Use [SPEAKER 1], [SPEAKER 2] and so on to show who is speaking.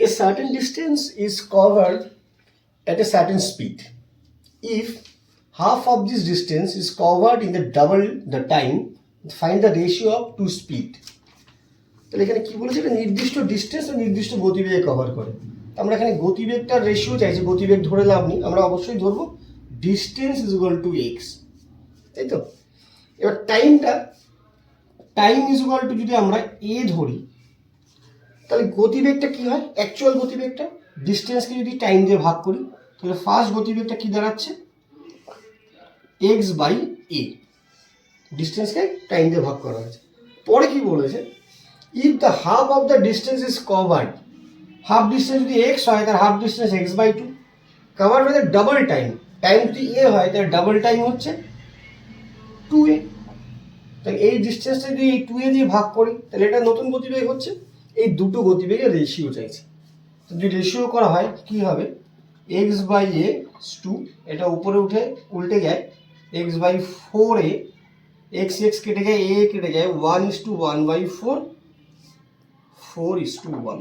[SPEAKER 1] A certain distance is covered at a certain speed. If half of this distance is covered in the double the time, find the ratio of two speed. তাহলে এখানে কি বলেছে, একটা নির্দিষ্ট distance ও নির্দিষ্ট গতিবেগে cover করে। আমরা এখানে গতিবেগটার রেশিও চাইছি, গতিবেগ ধরে লাভ নেই, আমরা অবশ্যই ধরবো distance is equal to x, তাই তো। এবার টাইম ইজ ইকুয়াল টু যদি আমরা এ ধরি, তাহলে গতিবেগটা কি হয়, অ্যাকচুয়াল গতিবেগটা ডিস্টেন্সকে যদি টাইম দিয়ে ভাগ করি, তাহলে ফার্স্ট গতিবেগটা কি দাঁড়াচ্ছে, এক্স বাই এ, ডিস্টেন্সকে টাইম দিয়ে ভাগ করা হয়েছে। পরে কি বলেছে, if the half of the distance is covered, half distance যদি এক্স হয় তার half distance X by two, covered by the double time, time যদি এ হয় তার ডাবল টাইম হচ্ছে টু এ। তাহলে এই ডিস্টেন্সটা যদি এই টু এ দিয়ে ভাগ করি, তাহলে এটা নতুন গতিবেগ হচ্ছে। এই দুটো গতিবেগের রেশিও চাইছে। যদি রেশিও করা হয় কি হবে, এক্স বাই এ টু, এটা উপরে উঠে উল্টে যায়, X by four A, X X কেটে যায়, এ কেটে যায়, 1:1/4, 4:1।